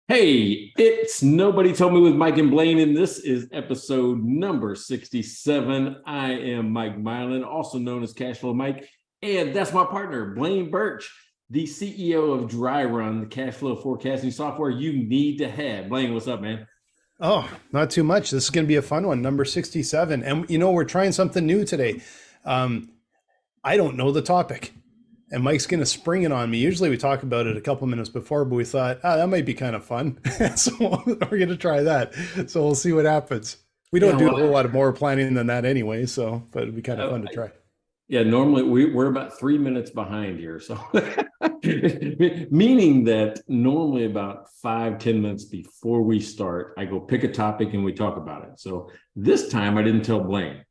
Hey, it's Nobody Told Me with Mike and Blaine, and this is episode number 67. I am Mike Mylan, also known as Cashflow Mike, and that's my partner, Blaine Birch, the CEO of Dry Run, the cash flow forecasting software you need to have. Blaine, what's up, man? Oh, not too much. This is going to be a fun one, number 67. And we're trying something new today. Um, I don't know the topic, and Mike's going to spring it on me. Usually we talk about it a couple minutes before, but we thought, that might be kind of fun. So we're going to try that. So we'll see what happens. We don't do a whole lot of more planning than that anyway, but it'd be kind of fun to try. Yeah, normally we're about 3 minutes behind here. So meaning that normally about 5-10 minutes before we start, I go pick a topic and we talk about it. So this time I didn't tell Blaine.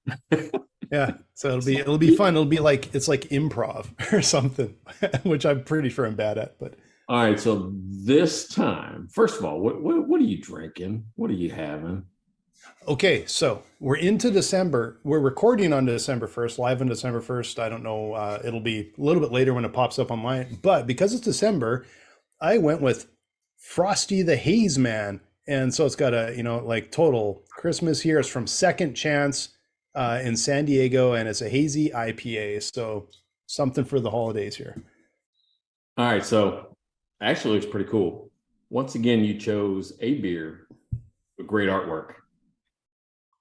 Yeah, so it'll be fun. It'll be like it's like improv or something, which I'm pretty sure I'm bad at. But all right, so this time, first of all, what are you drinking? What are you having? okay, so we're into December. We're recording on December 1st, live on December 1st. I don't know. It'll be a little bit later when it pops up online. But because it's December, I went with Frosty the Hazeman. And so it's got a, like total Christmas here. It's from Second Chance in San Diego, and it's a hazy IPA. So something for the holidays here. All right, so actually looks pretty cool. Once again, you chose a beer with great artwork.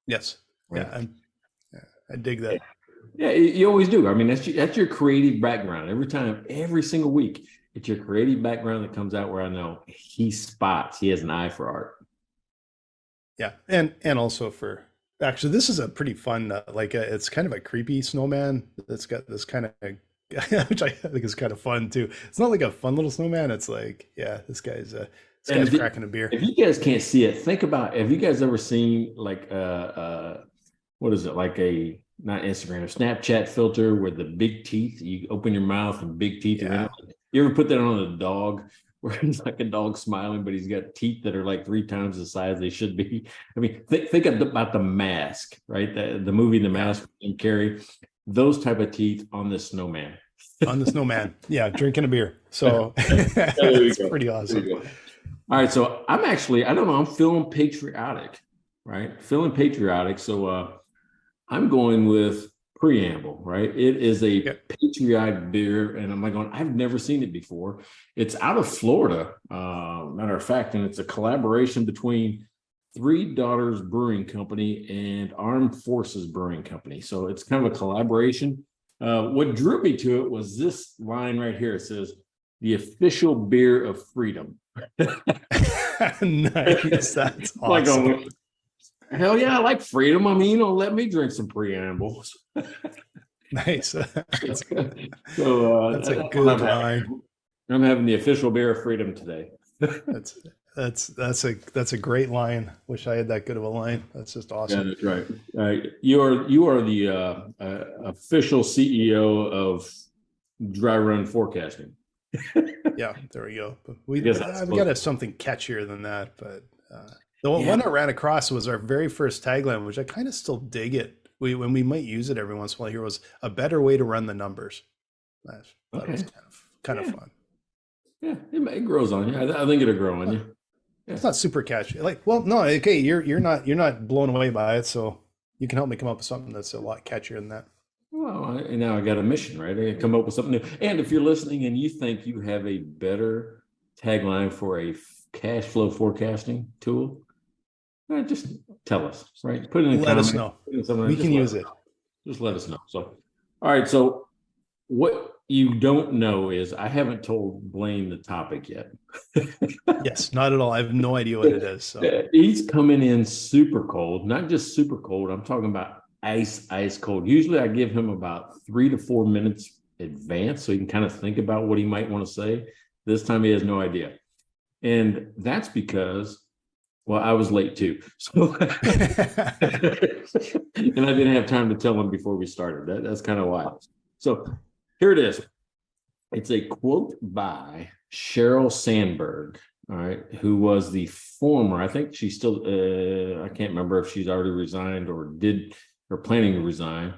Yes. Right. Yeah, I dig that. Yeah, you always do. I mean, that's your creative background. Every single week, it's your creative background that comes out where I know he has an eye for art. Yeah, and also for actually, this is a pretty fun, it's kind of a creepy snowman that's got this kind of, which I think is kind of fun too. It's not like a fun little snowman. It's like, yeah, this guy's cracking a beer. If you guys can't see it, think about, have you guys ever seen like what is it, like a, not Instagram, a Snapchat filter where the big teeth, you open your mouth and big teeth are in it? You ever put that on a dog where it's like a dog smiling, but he's got teeth that are like 3 times the size they should be? I mean, think about The Mask, right? The movie The Mask, and Carrie, those type of teeth on this snowman. On the snowman. Yeah, drinking a beer. So it's pretty awesome. All right, so I'm feeling patriotic, right? Feeling patriotic. So I'm going with Preamble, right? It is a patriotic beer, and I'm like going, I've never seen it before. It's out of Florida, matter of fact, and it's a collaboration between Three Daughters Brewing Company and Armed Forces Brewing Company. So it's kind of a collaboration. What drew me to it was this line right here. It says, "The official beer of freedom." Nice. That's awesome. Hell yeah, I like freedom. I mean, let me drink some Preambles. Nice. So that's a good line. I'm having the official beer of freedom today. That's a great line. Wish I had that good of a line. That's just awesome. Yeah, that's right. All right. You are the official CEO of Dry Run Forecasting. Yeah, there we go. But we got something catchier than that. But the one I ran across was our very first tagline, which I kind of still dig it. When we might use it every once in a while here, was a better way to run the numbers. That was kind of fun. Yeah, it grows on you. I think it'll grow on you. Yeah. It's not super catchy. Okay, you're not blown away by it, so you can help me come up with something that's a lot catchier than that. Well, now I got a mission, right? I come up with something new. And if you're listening and you think you have a better tagline for a cash flow forecasting tool, just tell us, right? Put it in the comments. Let us know. We can use it. Just let us know. So, all right. So what you don't know is I haven't told Blaine the topic yet. Yes, not at all. I have no idea what it is. So. He's coming in super cold, not just super cold. I'm talking about ice cold. Usually I give him about 3 to 4 minutes advance so he can kind of think about what he might want to say. This time he has no idea. And that's because, well, I was late too. So and I didn't have time to tell him before we started. That's kind of why. So here it is. It's a quote by Sheryl Sandberg, all right, who was the former, I think she's still, I can't remember if she's already resigned or planning to resign,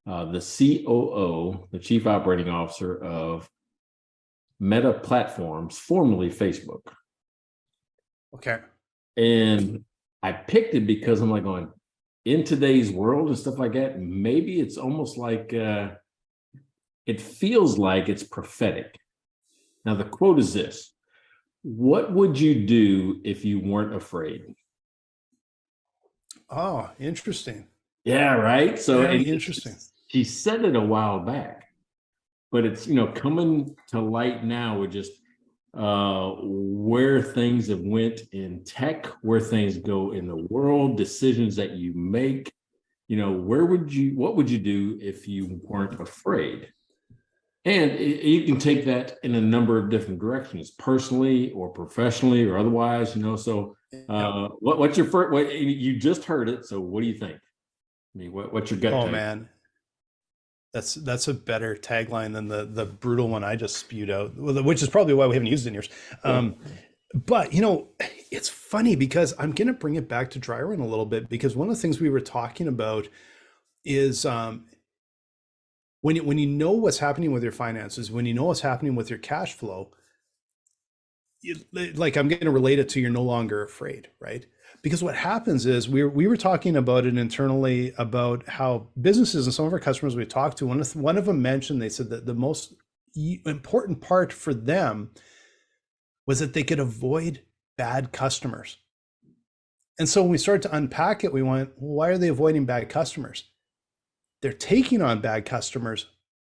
the COO, the Chief Operating Officer of Meta Platforms, formerly Facebook. Okay. And I picked it because I'm like going, in today's world and stuff like that, maybe it's almost like it feels like it's prophetic. Now, the quote is this: what would you do if you weren't afraid? Oh, interesting. Yeah, right. So, Very and interesting. she said it a while back, but it's, coming to light now with just where things have went in tech, where things go in the world, decisions that you make. What would you do if you weren't afraid? And you can take that in a number of different directions, personally or professionally or otherwise. So Yeah. what's your first? What you just heard it? So what do you think? I mean, what's your gut Oh take? man, that's a better tagline than the brutal one I just spewed out, which is probably why we haven't used it in years. But it's funny because I'm gonna bring it back to dry run a little bit, because one of the things we were talking about is when you know what's happening with your finances, when you know what's happening with your cash flow, like I'm going to relate it to you're no longer afraid, right? Because what happens is we were talking about it internally about how businesses and some of our customers we talked to, one of them mentioned, they said that the most important part for them was that they could avoid bad customers. And so when we started to unpack it, we went, well, why are they avoiding bad customers? They're taking on bad customers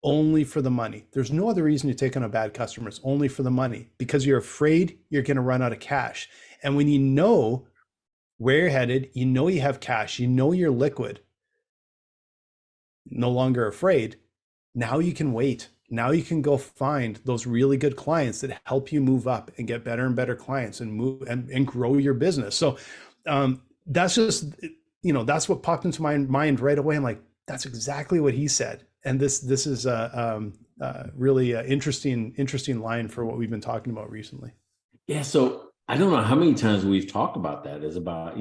only for the money. There's no other reason to take on a bad customer. It's only for the money, because you're afraid you're going to run out of cash. And when you know where you're headed, you know you have cash, you know you're liquid, no longer afraid, now you can wait. Now you can go find those really good clients that help you move up and get better and better clients and move and grow your business. So that's just, that's what popped into my mind right away. I'm like, that's exactly what he said. And this is a really interesting line for what we've been talking about recently. Yeah. So I don't know how many times we've talked about that, is about,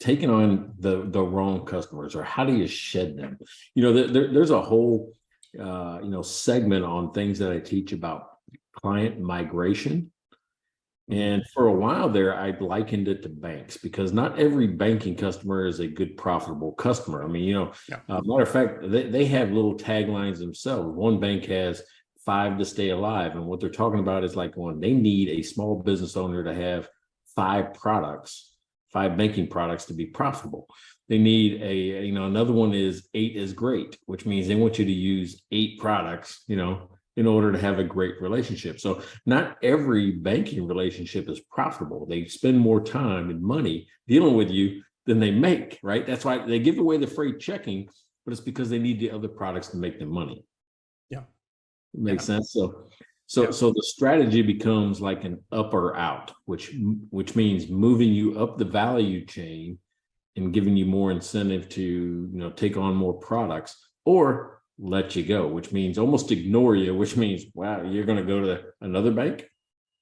taking on the wrong customers, or how do you shed them? There's a whole, segment on things that I teach about client migration. And for a while there, I likened it to banks, because not every banking customer is a good, profitable customer. I mean, Yeah. matter of fact, they have little taglines themselves. One bank has 5 to stay alive. And what they're talking about is like, they need a small business owner to have 5 banking products to be profitable. They need another one is 8 is great, which means they want you to use 8 products, in order to have a great relationship. So not every banking relationship is profitable. They spend more time and money dealing with you than they make, right? That's why they give away the freight checking, but it's because they need the other products to make them money. Yeah. It makes sense. So Yeah. the strategy becomes like an up or out, which means moving you up the value chain and giving you more incentive to, take on more products, or let you go, which means almost ignore you, which means, wow, you're going to go to another bank?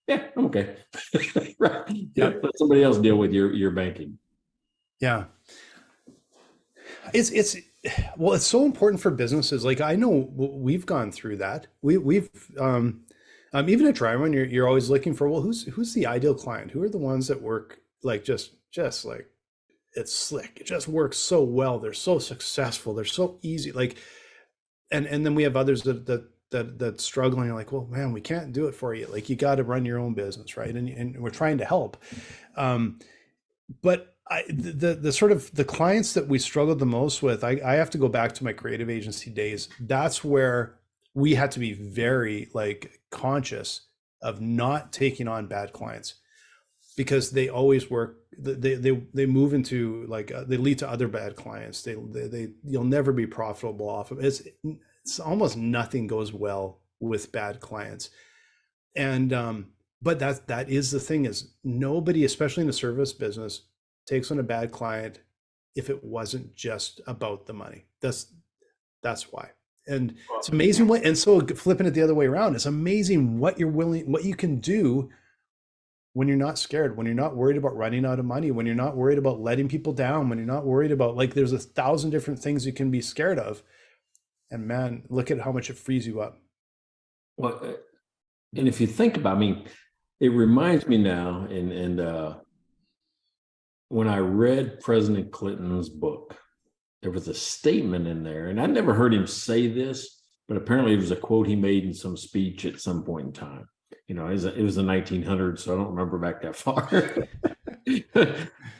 Yeah, I'm okay. Right. Yeah, let somebody else deal with your banking. Yeah. It's so important for businesses. Like, I know we've gone through that. We've even at Dryman, you're always looking for, well, who's the ideal client? Who are the ones that work like just like it's slick. It just works so well. They're so successful. They're so easy. Like, and then we have others that struggling. You're like, well, man, we can't do it for you. Like, you got to run your own business, right? And we're trying to help. But the sort of the clients that we struggled the most with, I have to go back to my creative agency days. That's where we had to be very like conscious of not taking on bad clients, because they always work. They move into like they lead to other bad clients. They you'll never be profitable off of it. It's almost nothing goes well with bad clients. And but that is the thing, is nobody, especially in the service business, takes on a bad client if it wasn't just about the money. That's why. And it's amazing what, and so flipping it the other way around, it's amazing what you can do when you're not scared, when you're not worried about running out of money, when you're not worried about letting people down, when you're not worried about, like, there's 1,000 different things you can be scared of. And man, look at how much it frees you up. Well, and if you think about, I mean, It reminds me now, and when I read President Clinton's book, there was a statement in there, and I never heard him say this, but apparently it was a quote he made in some speech at some point in time. It was the 1900s, so I don't remember back that far.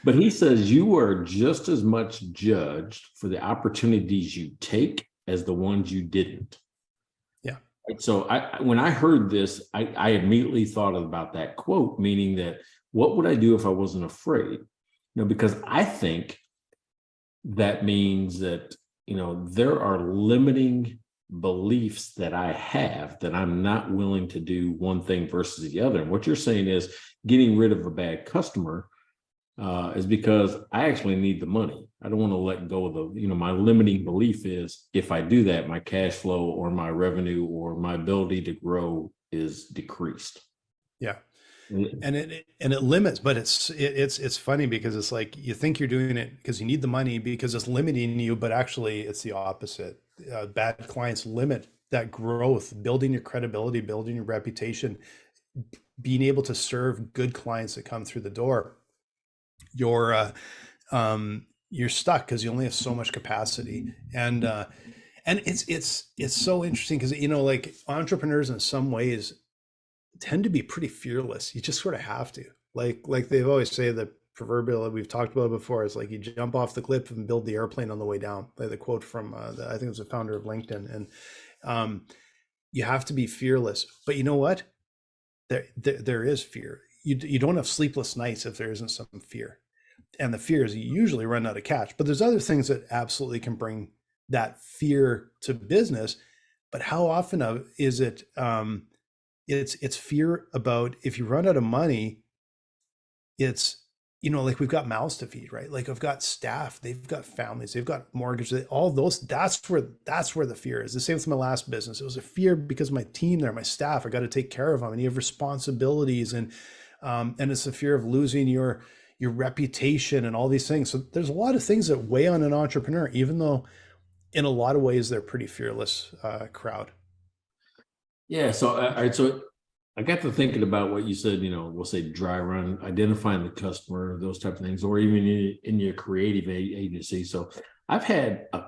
But he says you are just as much judged for the opportunities you take as the ones you didn't. Yeah. So when I heard this, I immediately thought about that quote, meaning that what would I do if I wasn't afraid? Because I think that means that, there are limiting beliefs that I have that I'm not willing to do one thing versus the other. And what you're saying is getting rid of a bad customer is because I actually need the money. I don't want to let go of my limiting belief is if I do that, my cash flow or my revenue or my ability to grow is decreased. Yeah. And it limits, but it's funny because it's like you think you're doing it because you need the money because it's limiting you, but actually it's the opposite. Bad clients limit that growth, building your credibility, building your reputation, being able to serve good clients that come through the door. You're stuck because you only have so much capacity, and it's so interesting because like entrepreneurs in some ways tend to be pretty fearless. You just sort of have to, like they've always say the proverbial that we've talked about before is like you jump off the cliff and build the airplane on the way down. Like the quote from I think it was the founder of LinkedIn, and you have to be fearless. But you know what? There is fear. You don't have sleepless nights if there isn't some fear, and the fear is you usually run out of cash. But there's other things that absolutely can bring that fear to business. But how often is it? It's fear about if you run out of money, it's, like we've got mouths to feed, right? Like I've got staff, they've got families, they've got mortgages, all those, that's where the fear is. The same with my last business. It was a fear because my team there, my staff, I got to take care of them and you have responsibilities and it's the fear of losing your reputation and all these things. So there's a lot of things that weigh on an entrepreneur, even though in a lot of ways they're pretty fearless crowd. Yeah. So, all right. So I got to thinking about what you said, we'll say dry run, identifying the customer, those type of things, or even in your creative agency. So I've had a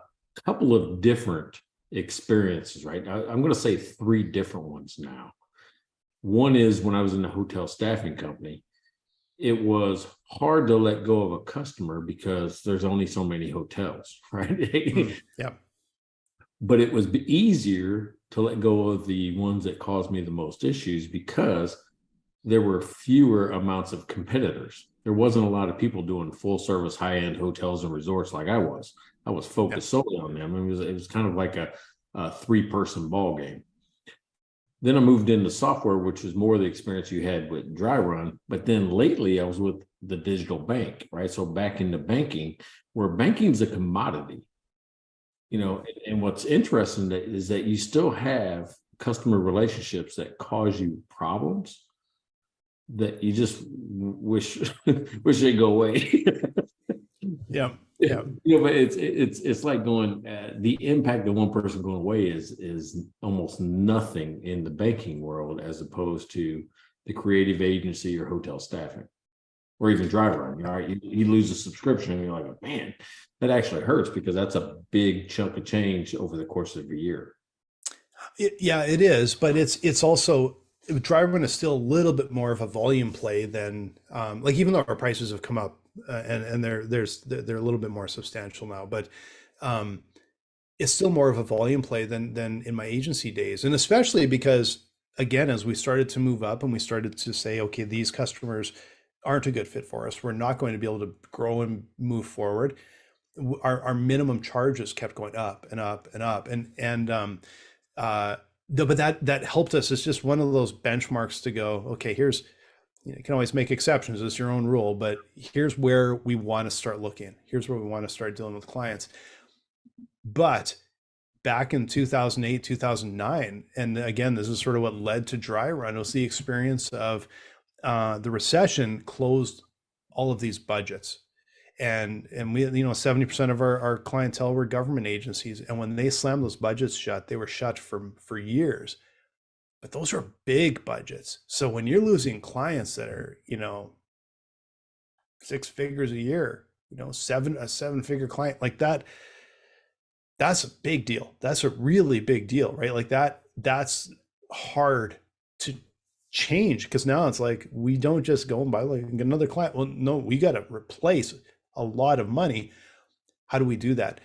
couple of different experiences, right? I'm going to say 3 different ones now. One is when I was in the hotel staffing company, it was hard to let go of a customer because there's only so many hotels, right? Yeah. But it was easier to let go of the ones that caused me the most issues because there were fewer amounts of competitors. There wasn't a lot of people doing full service high-end hotels and resorts like I was. I was focused solely on them. It was kind of like a 3-person ball game. Then I moved into software, which was more the experience you had with dry run. But then lately I was with the digital bank, right? So back into banking, where banking's a commodity. And what's interesting is that you still have customer relationships that cause you problems that you just wish they go away. Yeah. But it's like going the impact of one person going away is almost nothing in the banking world as opposed to the creative agency or hotel staffing or even dry run. You lose a subscription and you're like, man, that actually hurts because that's a big chunk of change over the course of a year. Yeah, it is, but it's also dry run is still a little bit more of a volume play than like even though our prices have come up and they're a little bit more substantial now, but it's still more of a volume play than in my agency days, and especially because again, as we started to move up and we started to say, okay, these customers aren't a good fit for us, we're not going to be able to grow and move forward. Our minimum charges kept going up and up and up, but that helped us. It's just one of those benchmarks to go, okay, here's, you can always make exceptions, it's your own rule, but here's where we want to start looking. Here's where we want to start dealing with clients. But back in 2008, 2009, and again, this is sort of what led to dry run, was the experience of the recession closed all of these budgets. And we, 70% of our clientele were government agencies. And when they slammed those budgets shut, they were shut for years. but those are big budgets. So when you're losing clients that are, 6 figures a year, a 7-figure client like that, that's a big deal. That's a really big deal, right? Like that's hard to change, because now it's like, we don't just go and buy like another client. Well, no, we got to replace a lot of money. How do we do that?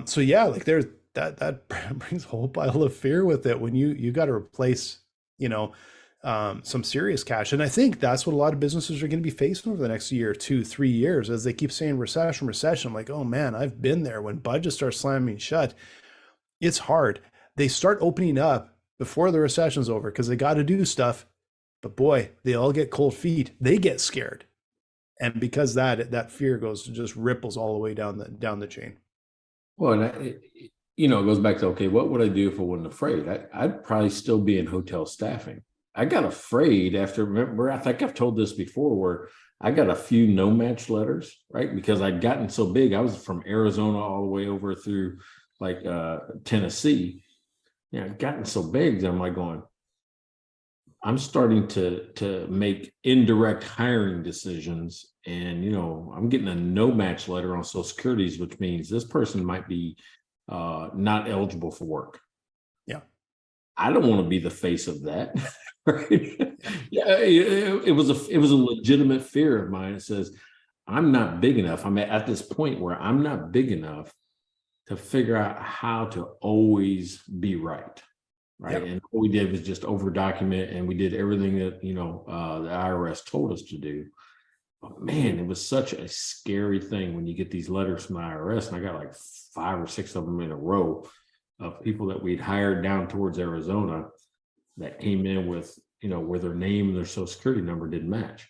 So yeah, like there's that brings a whole pile of fear with it when you got to replace, some serious cash. And I think that's what a lot of businesses are going to be facing over the next year, 2, 3 years, as they keep saying recession, recession. I'm like, oh man, I've been there. When budgets start slamming shut, it's hard. They start opening up before the recession's over because they got to do stuff. But boy, they all get cold feet. They get scared. And because that fear just ripples all the way down the chain. Well, and it goes back to, okay, what would I do if I wasn't afraid? I'd probably still be in hotel staffing. I got afraid after, remember, I think I've told this before, where I got a few no match letters, right? Because I'd gotten so big. I was from Arizona all the way over through like Tennessee. Yeah, I'd gotten so big that I'm like going, I'm starting to make indirect hiring decisions, and I'm getting a no match letter on Social Security's, which means this person might be not eligible for work. Yeah, I don't want to be the face of that. Right? Yeah, it was a legitimate fear of mine. It says I'm not big enough. I'm at this point where I'm not big enough to figure out how to always be right. Right. Yep. And what we did was just over document, and we did everything that, the IRS told us to do. But man, it was such a scary thing when you get these letters from the IRS. And I got like 5 or 6 of them in a row of people that we'd hired down towards Arizona that came in with, where their name and their Social Security number didn't match.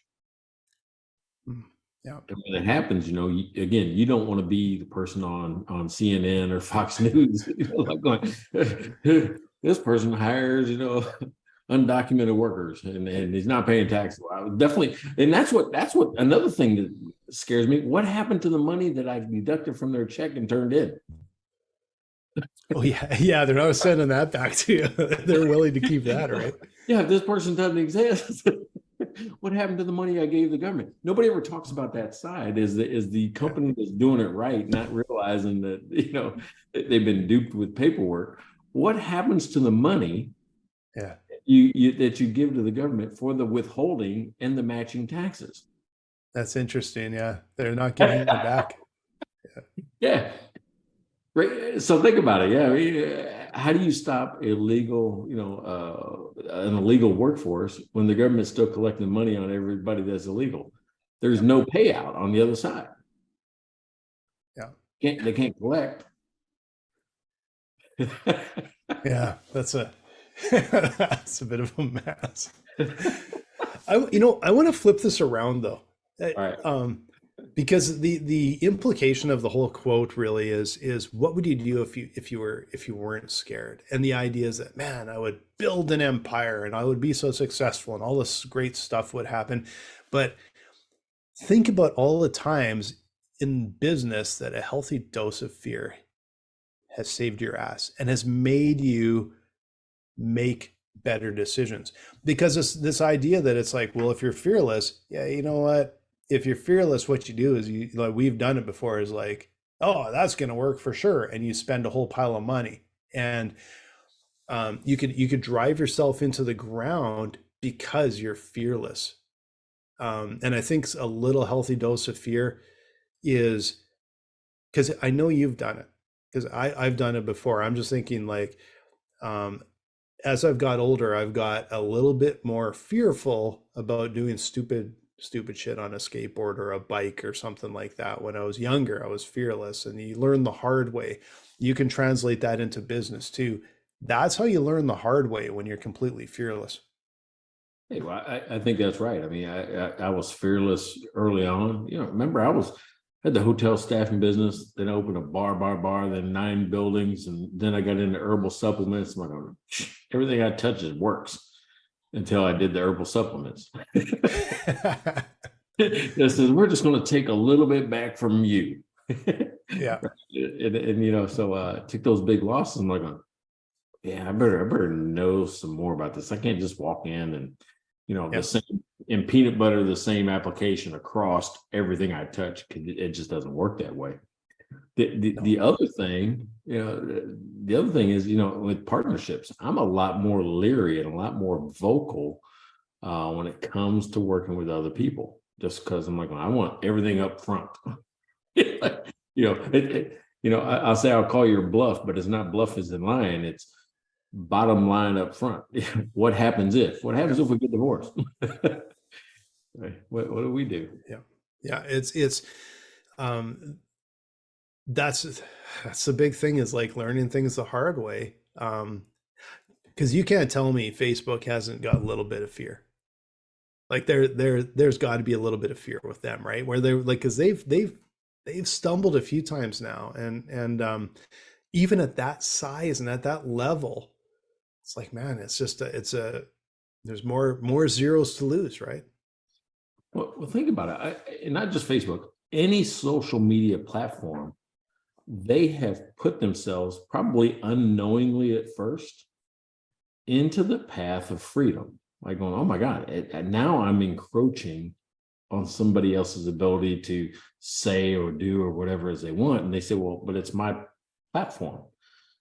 Yeah. And when it happens, you don't want to be the person on CNN or Fox News, like going, this person hires, undocumented workers, and he's not paying taxes. Definitely. And that's what another thing that scares me. What happened to the money that I deducted from their check and turned in? Oh yeah, they're not sending that back to you. They're willing to keep that, right? Yeah, if this person doesn't exist, what happened to the money I gave the government? Nobody ever talks about that side. Is the company that's doing it right, not realizing that they've been duped with paperwork? What happens to the money? Yeah, that you give to the government for the withholding and the matching taxes? That's interesting. Yeah, they're not giving it back. Yeah. Right. So think about it. Yeah. I mean, how do you stop illegal, an illegal workforce when the government's still collecting money on everybody that's illegal? There's no payout on the other side. Yeah. They can't collect. Yeah, that's a bit of a mess. I want to flip this around though. All right. Because the implication of the whole quote really is what would you do if you weren't scared? And the idea is that, man, I would build an empire and I would be so successful and all this great stuff would happen. But think about all the times in business that a healthy dose of fear has saved your ass and has made you make better decisions. Because this idea that it's like, well, if you're fearless, yeah, you know what? If you're fearless, what you do is we've done it before, is like, oh, that's going to work for sure. And you spend a whole pile of money, and you could drive yourself into the ground because you're fearless. And I think a little healthy dose of fear is, because I know you've done it, because I've done it before. I'm just thinking like, as I've got older, I've got a little bit more fearful about doing stupid shit on a skateboard or a bike or something like that. When I was younger, I was fearless, and you learn the hard way. You can translate that into business too. That's how you learn the hard way, when you're completely fearless. Hey, well, I think that's right. I mean, I was fearless early on. Remember, I had the hotel staffing business, then I opened a bar, then 9 buildings, and then I got into herbal supplements. I'm like, everything I touch works, until I did the herbal supplements. This is, we're just going to take a little bit back from you. Yeah. And so I took those big losses. I'm like, Yeah, I better know some more about this. I can't just walk in and, Yeah. the same in peanut butter, the same application across everything I touch. 'Cause it just doesn't work that way. The No. other thing, the other thing is, with partnerships, I'm a lot more leery and a lot more vocal when it comes to working with other people, just because I'm like, well, I want everything up front. I'll say I'll call your bluff, but it's not bluff is in line. It's bottom line up front. What happens if? What happens if we get divorced? Right. What do we do? Yeah. Yeah. It's um that's the big thing, is like learning things the hard way. Because you can't tell me Facebook hasn't got a little bit of fear. Like there's got to be a little bit of fear with them, right? Where they're like, because they've stumbled a few times now, and even at that size and at that level, it's like, man, it's just there's more zeros to lose, right? Well, think about it. And not just Facebook, any social media platform, they have put themselves, probably unknowingly at first, into the path of freedom. Like going, oh my God, and now I'm encroaching on somebody else's ability to say or do or whatever as they want. And they say, well, but it's my platform.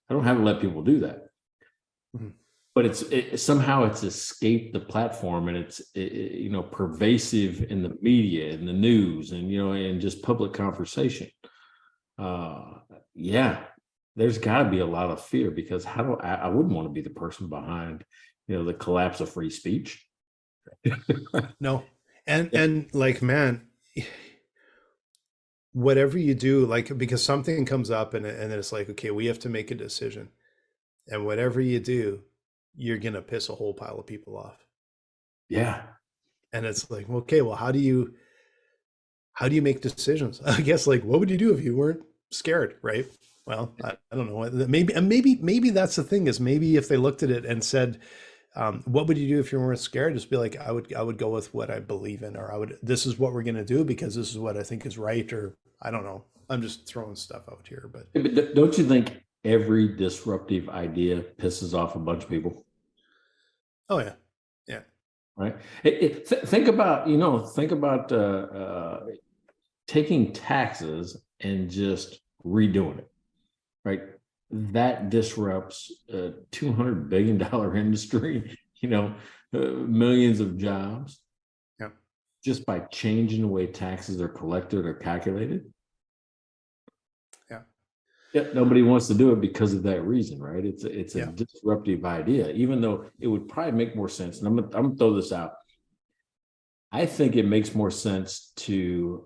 I don't have to let people do that. Mm-hmm. But somehow it's escaped the platform, and it's pervasive in the media, in the news, and and just public conversation. Yeah, there's got to be a lot of fear, because I wouldn't want to be the person behind the collapse of free speech. No, and like, man, whatever you do, like, because something comes up and it's like, okay, we have to make a decision, and whatever you do, you're gonna piss a whole pile of people off. Yeah. And it's like, okay, well, how do you make decisions? I guess, like, what would you do if you weren't scared, right? Well, I don't know. Maybe that's the thing, is maybe if they looked at it and said, what would you do if you weren't scared? Just be like, I would go with what I believe in, or this is what we're going to do because this is what I think is right, or I don't know. I'm just throwing stuff out here, but don't you think every disruptive idea pisses off a bunch of people? Oh yeah. Yeah. Right. Think about, taking taxes and just redoing it, right? That disrupts a $200 billion industry, millions of jobs. Yeah. Just by changing the way taxes are collected or calculated. Yeah. Yeah, nobody wants to do it because of that reason, right? It's a Yeah. disruptive idea, even though it would probably make more sense. And I'm gonna throw this out. I think it makes more sense to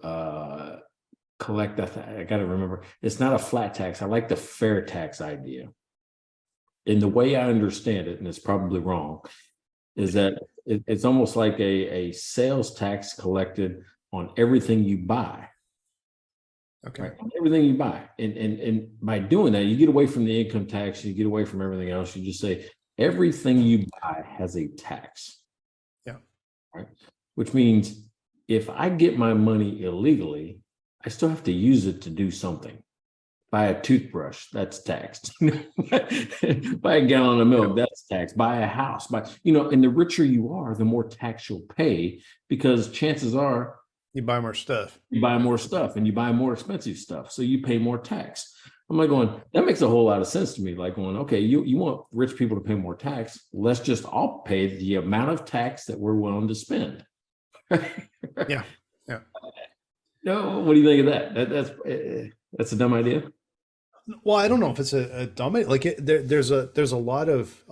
collect that. I got to remember, it's not a flat tax. I like the fair tax idea. In the way I understand it, and it's probably wrong, is that it's almost like a sales tax collected on everything you buy. Okay. Right? On everything you buy. And by doing that, you get away from the income tax, you get away from everything else. You just say everything you buy has a tax. Yeah. Right. Which means if I get my money illegally, I still have to use it to do something. Buy a toothbrush, that's taxed. Buy a gallon of milk, that's taxed. Buy a house, and the richer you are, the more tax you'll pay, because chances are you buy more stuff. You buy more stuff, and you buy more expensive stuff, so you pay more tax. I'm like going, that makes a whole lot of sense to me. Like going, okay, you want rich people to pay more tax? Let's just all pay the amount of tax that we're willing to spend. Yeah. Yeah. No, what do you think of that? That's a dumb idea. Well, I don't know if it's a dumb idea. Like there's a lot of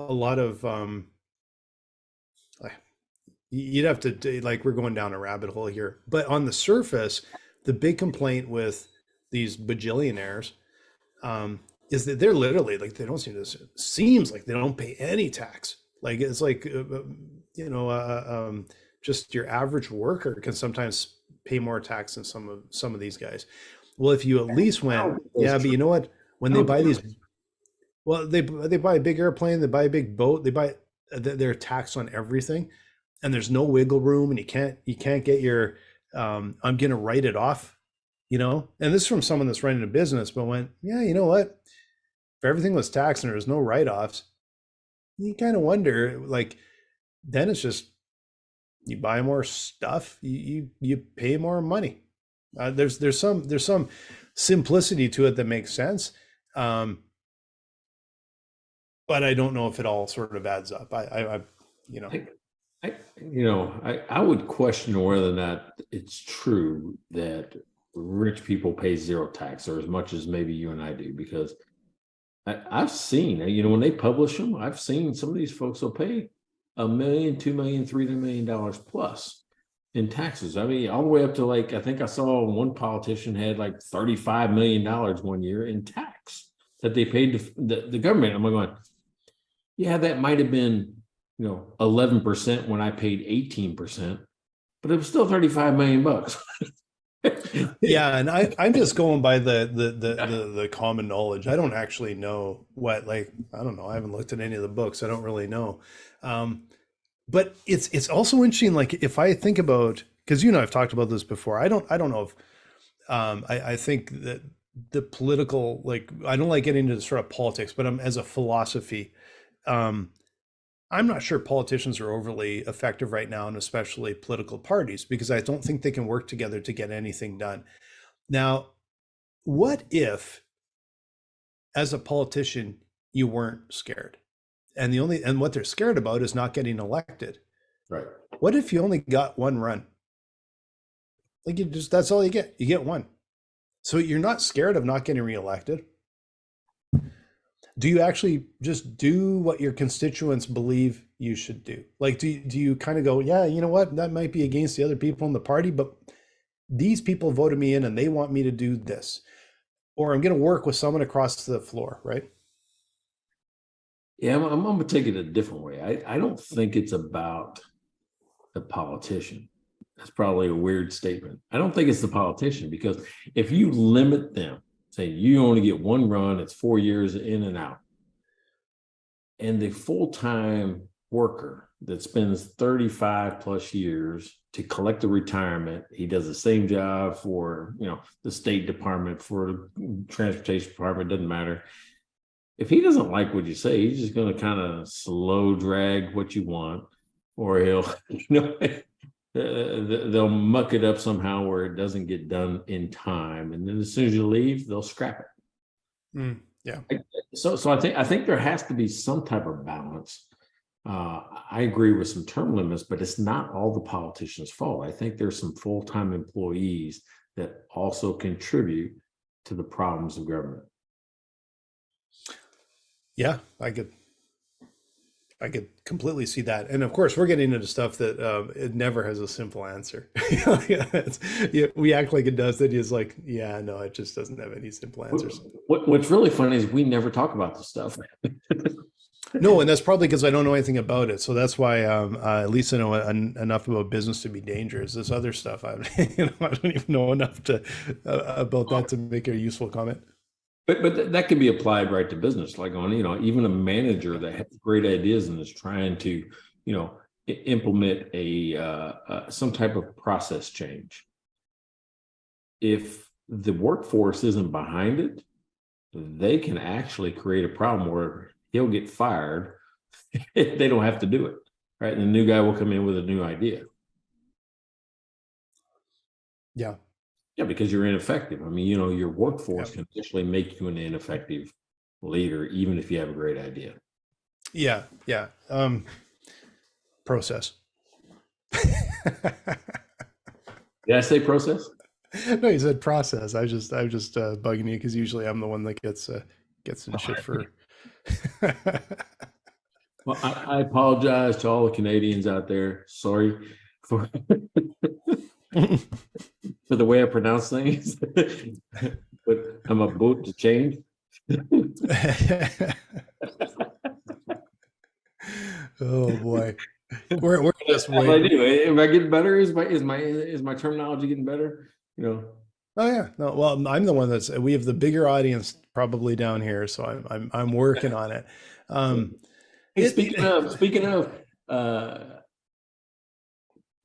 you'd have to, like, we're going down a rabbit hole here, but on the surface, the big complaint with these bajillionaires is that they're literally, like, they don't seems like they don't pay any tax. Like, it's like just your average worker can sometimes pay more tax than some of these guys. Well, if you at least went, yeah, but you know what? When they buy these, well, they buy a big airplane, they buy a big boat, they're taxed on everything, and there's no wiggle room, and you can't get your I'm gonna write it off, and this is from someone that's running a business, but went, yeah, you know what? If everything was taxed and there was no write-offs, you kind of wonder, like, then it's just you buy more stuff, you pay more money. There's some simplicity to it that makes sense, um, but I don't know if it all sort of adds up. I you know. I would question whether or not it's true that rich people pay zero tax, or as much as maybe you and I do, because I've seen, when they publish them, I've seen some of these folks will pay $1 million, $2 million, $3 million plus in taxes. I mean, all the way up to, like, I think I saw one politician had like $35 million one year in tax that they paid to the government. I'm going, yeah, that might have been, 11% when I paid 18%, but it was still 35 million bucks. Yeah, and I'm just going by the common knowledge. I don't actually know what, like, I don't know. I haven't looked at any of the books. I don't really know. But it's also interesting. Like, if I think about, because I've talked about this before. I don't know if I think that the political, like, I don't like getting into sort of politics, but as a philosophy, um, I'm not sure politicians are overly effective right now, and especially political parties, because I don't think they can work together to get anything done. Now, what if, as a politician, you weren't scared? And what they're scared about is not getting elected. Right. What if you only got one run? Like, that's all you get. You get one. So you're not scared of not getting reelected. Do you actually just do what your constituents believe you should do? Like, do you kind of go, yeah, you know what? That might be against the other people in the party, but these people voted me in and they want me to do this. Or I'm going to work with someone across the floor, right? Yeah, I'm going to take it a different way. I don't think it's about the politician. That's probably a weird statement. I don't think it's the politician, because if you limit them, say you only get one run, it's 4 years in and out, and the full-time worker that spends 35 plus years to collect a retirement, he does the same job for, the State Department, for the Transportation Department, doesn't matter. If he doesn't like what you say, he's just going to kind of slow drag what you want, or he'll, they'll muck it up somehow where it doesn't get done in time, and then as soon as you leave, they'll scrap it. Yeah. So I think there has to be some type of balance. I agree with some term limits, but it's not all the politicians' fault. I think there's some full-time employees that also contribute to the problems of government. Yeah, I could completely see that. And of course, we're getting into stuff that it never has a simple answer. We act like it does. That is like, yeah, no, it just doesn't have any simple answers. What's really funny is we never talk about this stuff. No, and that's probably because I don't know anything about it. So that's why at least I know enough about business to be dangerous. This other stuff, I don't even know enough about that to make a useful comment. But that can be applied right to business, like on, even a manager that has great ideas and is trying to, implement some type of process change. If the workforce isn't behind it, they can actually create a problem where he'll get fired if they don't have to do it, right? And the new guy will come in with a new idea. Yeah. Yeah, because you're ineffective. I mean, your workforce can actually make you an ineffective leader, even if you have a great idea. Yeah. Process. Did I say process? No, you said process. I'm just bugging you because usually I'm the one that gets in shit for. Well, I apologize to all the Canadians out there. Sorry for for the way I pronounce things, but I'm about to change. Oh boy, we're just waiting. Anyway, am I getting better? Is my terminology getting better? Oh yeah, no. Well, I'm the one we have the bigger audience probably down here, so I'm working on it. Hey, speaking of.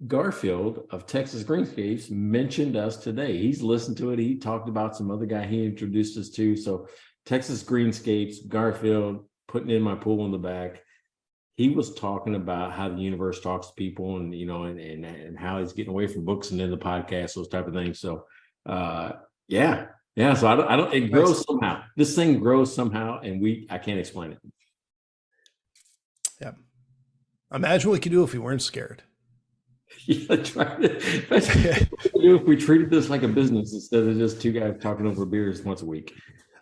Garfield of Texas Greenscapes mentioned us today. He's listened to it. He talked about some other guy he introduced us to. So Texas Greenscapes, Garfield, putting in my pool in the back. he was talking about how the universe talks to people, and and how he's getting away from books and then the podcast, those type of things. So yeah. So I don't it grows somehow. This thing grows somehow, and I can't explain it. Yeah. Imagine what we could do if we weren't scared. Yeah, that's what we do if we treated this like a business instead of just two guys talking over beers once a week.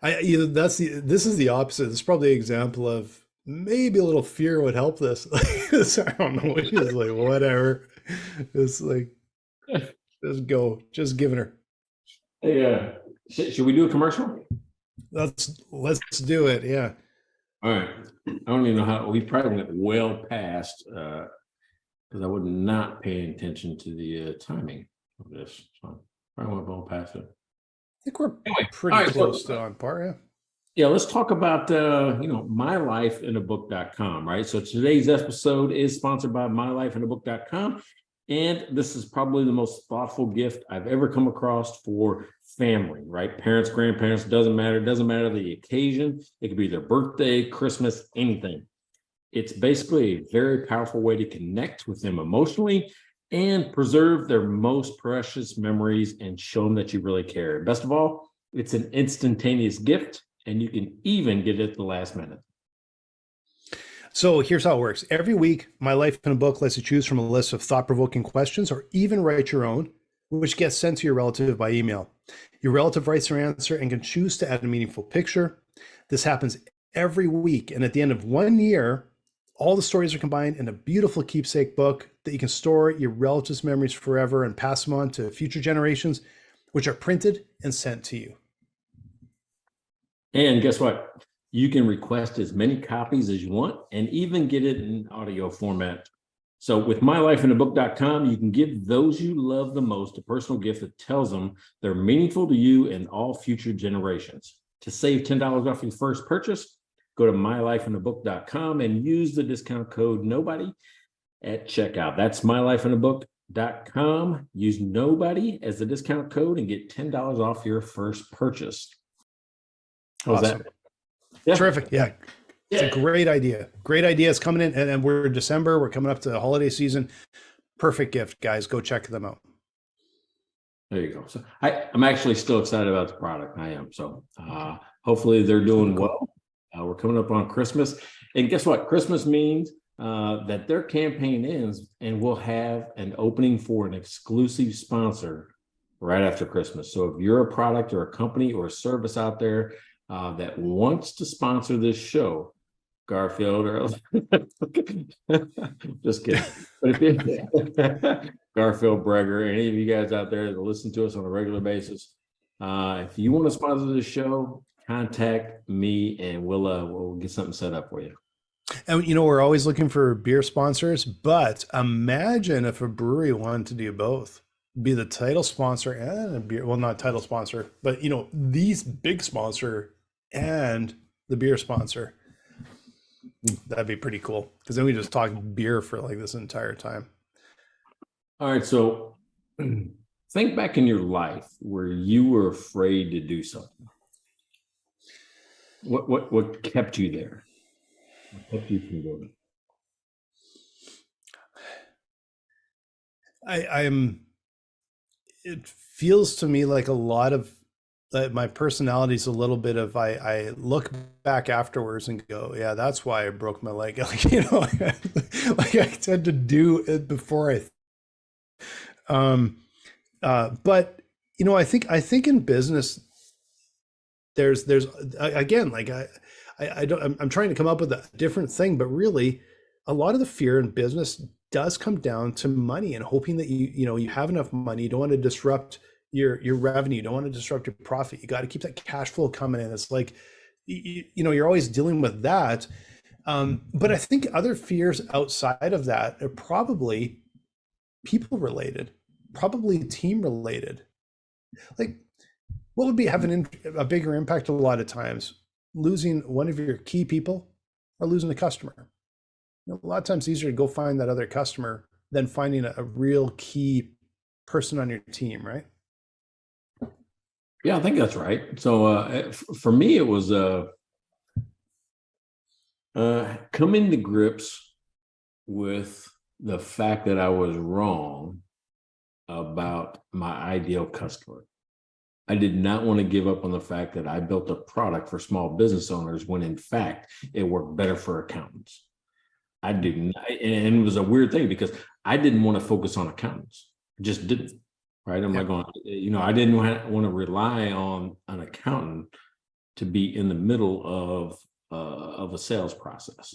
This is the opposite. It's probably an example of maybe a little fear would help this. I don't know. It's just like, whatever. It's like, just go, just giving her. Hey, should we do a commercial? Let's do it. Yeah. All right. I don't even know how we probably went well past because I was not paying attention to the timing of this. So I went well past it. I think we're pretty close to on par. Yeah. Yeah, let's talk about mylifeinabook.com, right? So today's episode is sponsored by mylifeinabook.com, and this is probably the most thoughtful gift I've ever come across for family, right? Parents, grandparents, doesn't matter. It doesn't matter the occasion. It could be their birthday, Christmas, anything. It's basically a very powerful way to connect with them emotionally and preserve their most precious memories and show them that you really care. Best of all, it's an instantaneous gift, and you can even get it at the last minute. So here's how it works. Every week, My Life in a Book lets you choose from a list of thought-provoking questions or even write your own, which gets sent to your relative by email. Your relative writes their answer and can choose to add a meaningful picture. This happens every week. And at the end of 1 year, all the stories are combined in a beautiful keepsake book that you can store your relatives' memories forever and pass them on to future generations, which are printed and sent to you. And guess what? You can request as many copies as you want and even get it in audio format. So with mylifeinabook.com, you can give those you love the most a personal gift that tells them they're meaningful to you and all future generations. To save $10 off your first purchase, go to mylifeinabook.com and use the discount code NOBODY at checkout. That's mylifeinabook.com. Use NOBODY as the discount code and get $10 off your first purchase. How's awesome. That? Yeah. Terrific. Yeah. It's a great idea. Great ideas coming in. And we're in December. We're coming up to the holiday season. Perfect gift, guys. Go check them out. There you go. So I'm actually still excited about the product. I am. So hopefully they're doing well. We're coming up on Christmas. And guess what? Christmas means that their campaign ends and we'll have an opening for an exclusive sponsor right after Christmas. So if you're a product or a company or a service out there that wants to sponsor this show, Garfield or just kidding. But if Garfield, Breger, any of you guys out there that listen to us on a regular basis, if you want to sponsor this show, contact me and we'll get something set up for you. And we're always looking for beer sponsors, but imagine if a brewery wanted to do both. Be the title sponsor and a beer, well, not title sponsor, but these big sponsor and the beer sponsor. That'd be pretty cool, because then we just talk beer for like this entire time. All right, so think back in your life where you were afraid to do something. What kept you there? What kept you from doing it? It feels to me like a lot of my personality is a little bit of I look back afterwards and go, yeah, that's why I broke my leg. Like like I tend to do it before but I think in business there's again, like I'm trying to come up with a different thing, but really a lot of the fear in business does come down to money and hoping that you have enough money. You don't want to disrupt your revenue. You don't want to disrupt your profit. You got to keep that cash flow coming in. It's like, you're always dealing with that. But I think other fears outside of that are probably people related, probably team related. Like, what would be having a bigger impact a lot of times? Losing one of your key people or losing a customer? A lot of times it's easier to go find that other customer than finding a real key person on your team, right? Yeah, I think that's right. So for me, it was coming to grips with the fact that I was wrong about my ideal customer. I did not want to give up on the fact that I built a product for small business owners when in fact it worked better for accountants. I did not, and it was a weird thing because I didn't want to focus on accountants. I just didn't, right? I'm like going, I didn't want to rely on an accountant to be in the middle of a sales process.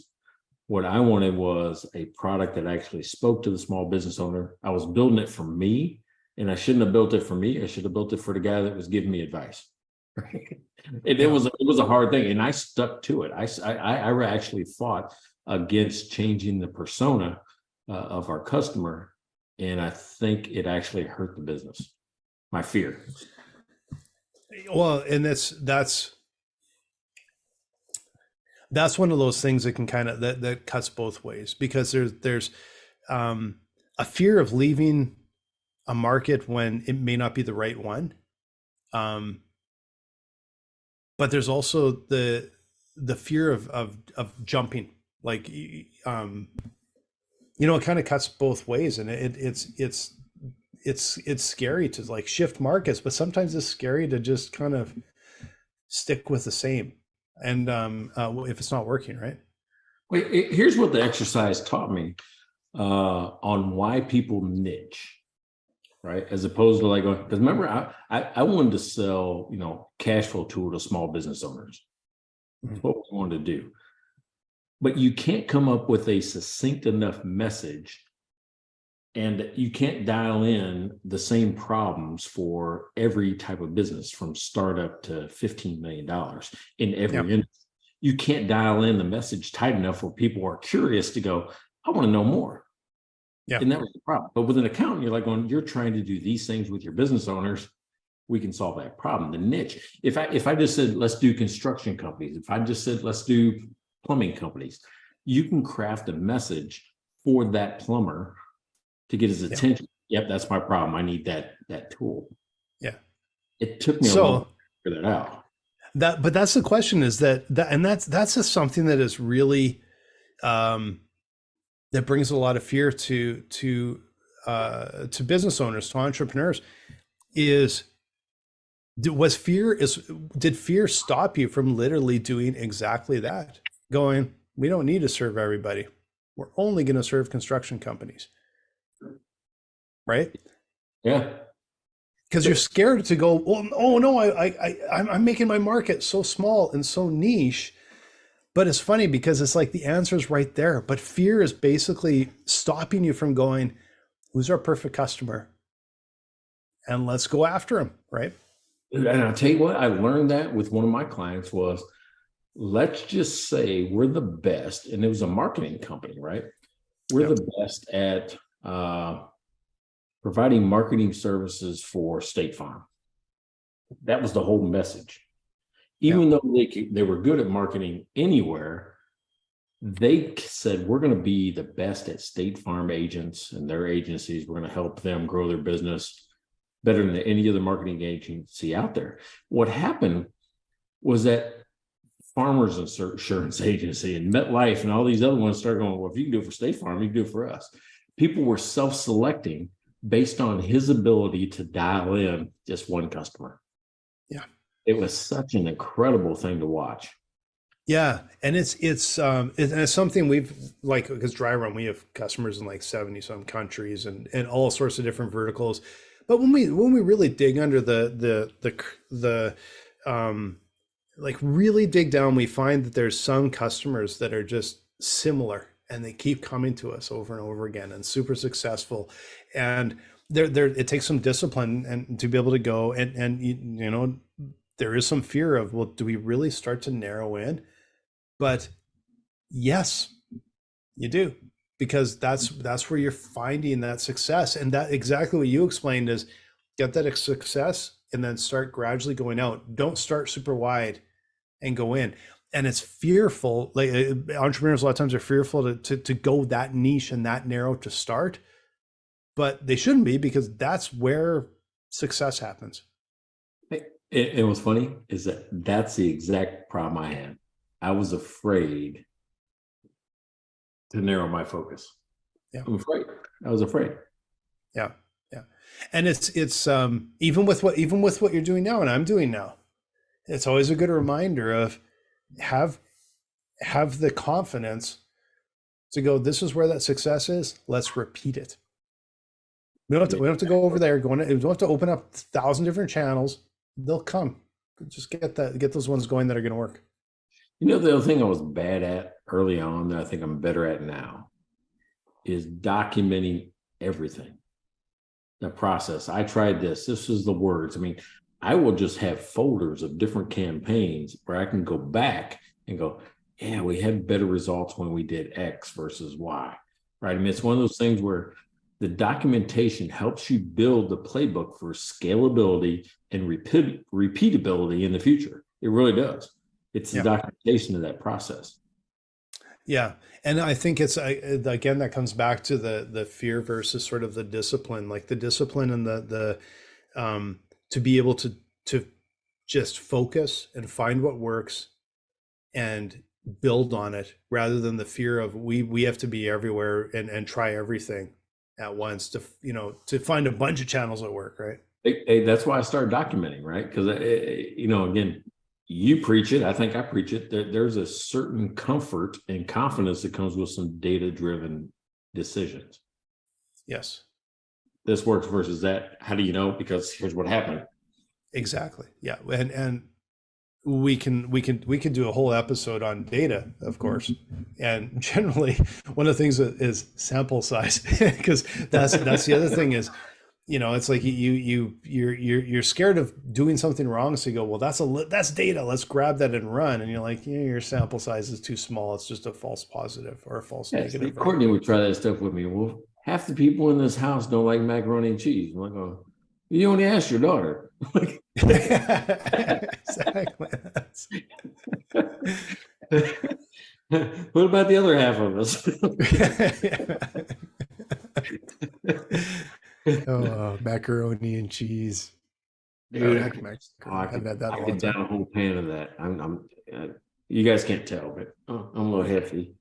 What I wanted was a product that actually spoke to the small business owner. I was building it for me, and I shouldn't have built it for me. I should have built it for the guy that was giving me advice. It was a hard thing, and I stuck to it. I actually fought against changing the persona of our customer, and I think it actually hurt the business. My fear. Well, and that's one of those things that can kind of that cuts both ways, because there's a fear of leaving a market when it may not be the right one, but there's also the fear of jumping, like it kind of cuts both ways, and it's scary to like shift markets, but sometimes it's scary to just kind of stick with the same. And if it's not working, right? Wait, here's what the exercise taught me on why people niche, right? As opposed to like, because remember, I wanted to sell, cash flow tool to small business owners. That's what we wanted to do. But you can't come up with a succinct enough message, and you can't dial in the same problems for every type of business from startup to $15 million in every industry. You can't dial in the message tight enough where people are curious to go, I want to know more. Yeah. And that was the problem. But with an accountant, you're trying to do these things with your business owners. We can solve that problem. The niche. If I just said, let's do construction companies, if I just said, let's do plumbing companies, you can craft a message for that plumber to get his attention. Yep, that's my problem. I need that tool. Yeah. It took me a while to figure that out. But that's the question, is that's just something that is really that brings a lot of fear to business owners, to entrepreneurs. Did fear stop you from literally doing exactly that? Going, we don't need to serve everybody. We're only going to serve construction companies. Right? Yeah. Because you're scared to go, oh no, I'm making my market so small and so niche. But it's funny because it's like the answer is right there. But fear is basically stopping you from going, who's our perfect customer? And let's go after him, right? And I'll tell you what, I learned that with one of my clients was, let's just say we're the best. And it was a marketing company, right? We're the best at providing marketing services for State Farm. That was the whole message. Even though they were good at marketing anywhere, they said, we're going to be the best at State Farm agents and their agencies. We're going to help them grow their business better than any other marketing agency out there. What happened was that Farmers Insurance Agency and MetLife and all these other ones started going, well, if you can do it for State Farm, you can do it for us. People were self-selecting based on his ability to dial in just one customer. Yeah. It was such an incredible thing to watch. Yeah. And it's something we've, like, because Dry Run, we have customers in like 70 some countries and all sorts of different verticals. But when we really dig under like really dig down, we find that there's some customers that are just similar, and they keep coming to us over and over again and super successful. And it takes some discipline and to be able to go and there is some fear of, well, do we really start to narrow in? But yes, you do, because that's where you're finding that success. And that exactly what you explained is get that success and then start gradually going out. Don't start super wide and go in. And it's fearful. Like entrepreneurs a lot of times are fearful to go that niche and that narrow to start, but they shouldn't be, because that's where success happens. It was funny is that's the exact problem I had. I was afraid to narrow my focus. Yeah. I'm afraid. I was afraid. Yeah. Yeah. And it's even with what you're doing now and I'm doing now, it's always a good reminder of have the confidence to go, this is where that success is. Let's repeat it. We don't have to go over there. We don't have to open up 1,000 different channels. They'll come. Just get those ones going that are going to work. You know, the other thing I was bad at early on that I think I'm better at now is documenting everything. The process. I tried this. This is the words. I mean, I will just have folders of different campaigns where I can go back and go, yeah, we had better results when we did X versus Y, right? I mean, it's one of those things where the documentation helps you build the playbook for scalability and repeatability in the future. It really does. It's the documentation of that process. Yeah. And I think it's, again, that comes back to the fear versus sort of the discipline, like the discipline and to be able to just focus and find what works and build on it, rather than the fear of we have to be everywhere and try everything at once to find a bunch of channels that work, right? Hey, that's why I started documenting, right? Because, again, you preach it. I think I preach it. There's a certain comfort and confidence that comes with some data-driven decisions. Yes. This works versus that. How do you know? Because here's what happened. Exactly. Yeah. And we can do a whole episode on data, of course. And generally one of the things is sample size, because that's the other thing is, it's like you're scared of doing something wrong. So you go, well, that's data. Let's grab that and run. And you're like, yeah, your sample size is too small. It's just a false positive or a false negative. Right? Courtney would try that stuff with me. Well, half the people in this house don't like macaroni and cheese. I'm like, oh, you only asked your daughter. Exactly. What about the other half of us? Oh, macaroni and cheese. Dude, I could get down a whole pan of that. You guys can't tell, but I'm a little hefty.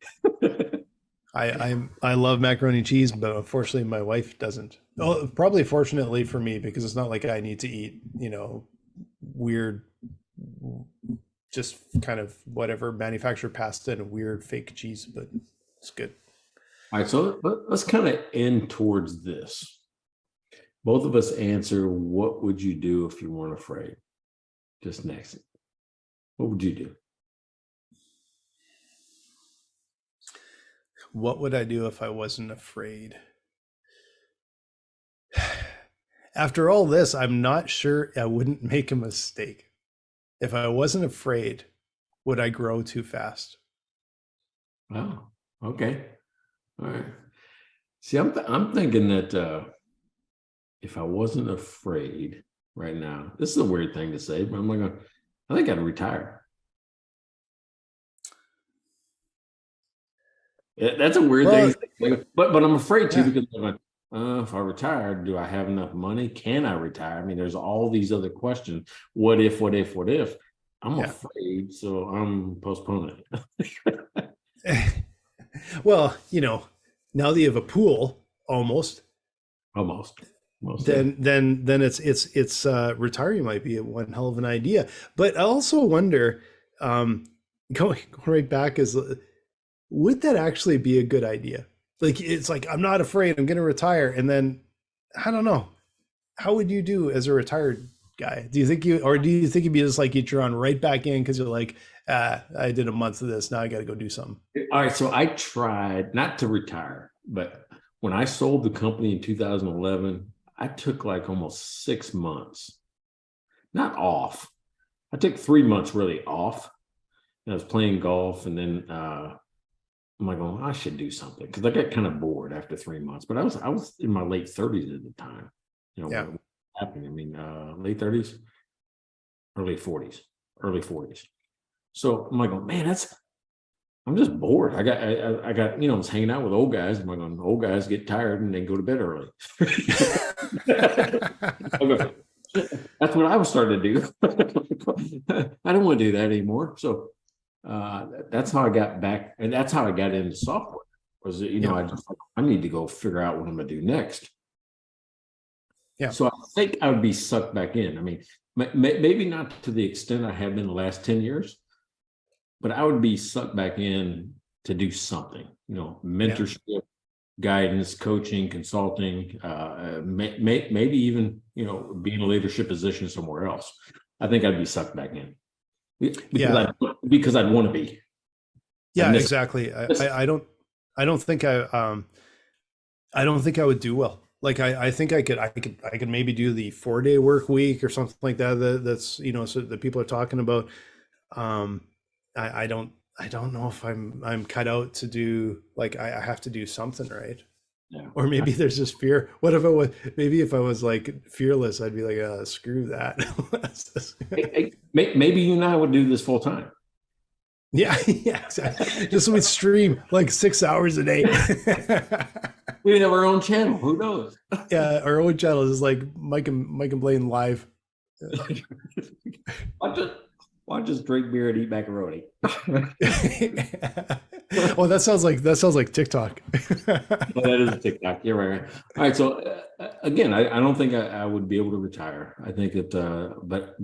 I love macaroni and cheese, but unfortunately my wife doesn't. Oh, probably fortunately for me, because it's not like I need to eat, weird, just kind of whatever manufactured pasta and weird fake cheese, but it's good. All right, so let's kind of end towards this. Both of us answer, what would you do if you weren't afraid? Just next. What would you do? What would I do if I wasn't afraid? After all this, I'm not sure I wouldn't make a mistake. If I wasn't afraid, would I grow too fast? Oh, okay. All right. See, I'm thinking that if I wasn't afraid right now, this is a weird thing to say, but I think I'd retire. That's a weird thing, but I'm afraid to, because I'm like, if I retire, do I have enough money? Can I retire? I mean, there's all these other questions. What if? I'm afraid, so I'm postponing it. Well, now that you have a pool, almost. Then it's retiring might be one hell of an idea. But I also wonder, going right back, would that actually be a good idea? Like, it's like, I'm not afraid, I'm going to retire. And then, I don't know, how would you do as a retired guy? Do you think you'd be just like, you'd drawn right back in because you're like, I did a month of this, now I got to go do something. All right. So I tried not to retire, but when I sold the company in 2011, I took like almost 6 months, not off. I took 3 months really off. And I was playing golf, and then I'm like, oh, I should do something, because I got kind of bored after 3 months. But I was in my late 30s at the time. What happened? I mean, late 30s, early 40s. So I'm like, oh man, I'm just bored. I got I was hanging out with old guys. I'm like, old guys get tired and they go to bed early. That's what I was starting to do. I don't want to do that anymore. So that's how I got back, and that's how I got into software. Was it, you know, I need to go figure out what I'm gonna do next. Yeah. So I think I would be sucked back in. I mean, maybe not to the extent I have been the last 10 years, but I would be sucked back in to do something, you know, mentorship, guidance, coaching, consulting, maybe even, you know, be in a leadership position somewhere else. I think I'd be sucked back in because I'd want to be. Yeah, exactly. I don't think I don't think I would do well. Like I think I could maybe do the 4-day work week or something like that. That's, you know, so that people are talking about. I don't know if I'm cut out to do, like, I have to do something, right? Yeah. Or maybe there's this fear. What if maybe if I was like fearless, I'd be like, screw that. Maybe you and I would do this full time. Yeah, exactly. Just so we stream like 6 hours a day. We have our own channel. Who knows? Yeah, our own channel is like Mike and Blaine live. Why just drink beer and eat macaroni? Well, that sounds like TikTok. Well, that is a TikTok. You're right. All right. So again, I don't think I would be able to retire. I think that, but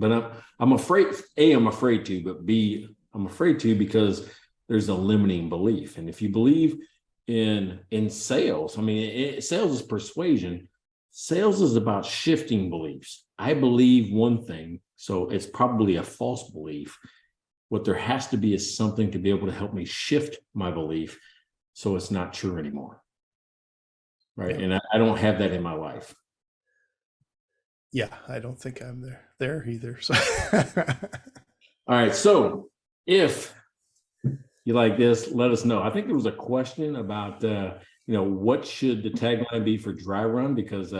I'm afraid. A, I'm afraid to, but B, I'm afraid to because there's a limiting belief. And if you believe in sales, I mean, sales is persuasion. Sales is about shifting beliefs. I believe one thing, so it's probably a false belief. What there has to be is something to be able to help me shift my belief so it's not true anymore. Right. Yeah. And I don't have that in my life. Yeah, I don't think I'm there either. So. All right. So if you like this, let us know. I think there was a question about, you know, what should the tagline be for Dry Run? Because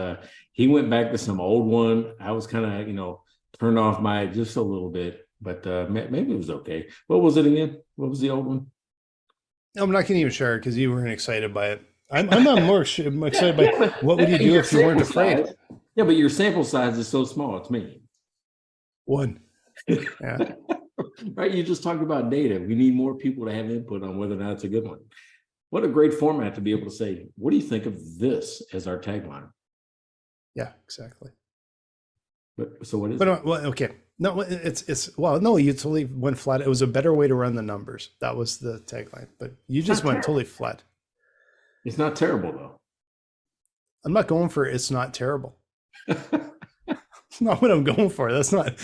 he went back to some old one. I was kind of, you know, turned off my just a little bit, but maybe it was okay. What was it again? What was the old one? I'm not going to even share it because you weren't excited by it. I'm not more excited by what would you do if you weren't afraid? Yeah, but your sample size is so small. It's me. One. Yeah. Right. You just talked about data. We need more people to have input on whether or not it's a good one. What a great format to be able to say, what do you think of this as our tagline? Yeah, exactly. But so what is it? Well, okay. No, no, you totally went flat. It was a better way to run the numbers. That was the tagline, but you just went totally flat. It's not terrible though. I'm not going for it's not terrible. It's not what I'm going for. That's not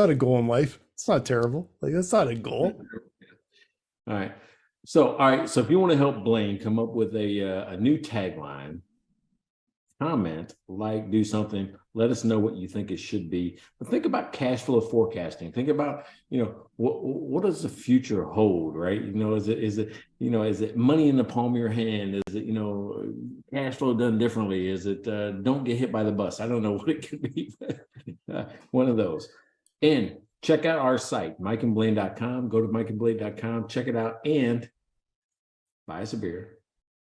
a goal in life. It's not terrible. Like, that's not a goal. All right. So if you want to help Blaine come up with a new tagline, comment, like, do something, let us know what you think it should be. But think about cash flow forecasting. Think about, you know, what does the future hold, right? You know, is it money in the palm of your hand? Is it, you know, cash flow done differently? Is it don't get hit by the bus? I don't know what it could be, but one of those. And check out our site, mikeandblaine.com. Go to mikeandblaine.com, check it out, and buy us a beer.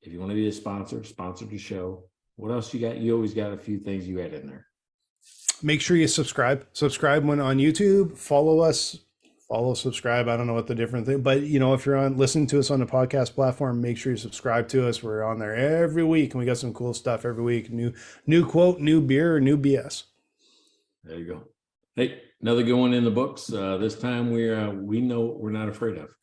If you want to be a sponsor the show. What else you got? You always got a few things you add in there. Make sure you subscribe. Subscribe when on YouTube. Follow us. Subscribe. I don't know what the different thing, but you know, if you're listening to us on the podcast platform, make sure you subscribe to us. We're on there every week, and we got some cool stuff every week. New quote, new beer, new BS. There you go. Hey, another good one in the books. This time we know what we're not afraid of.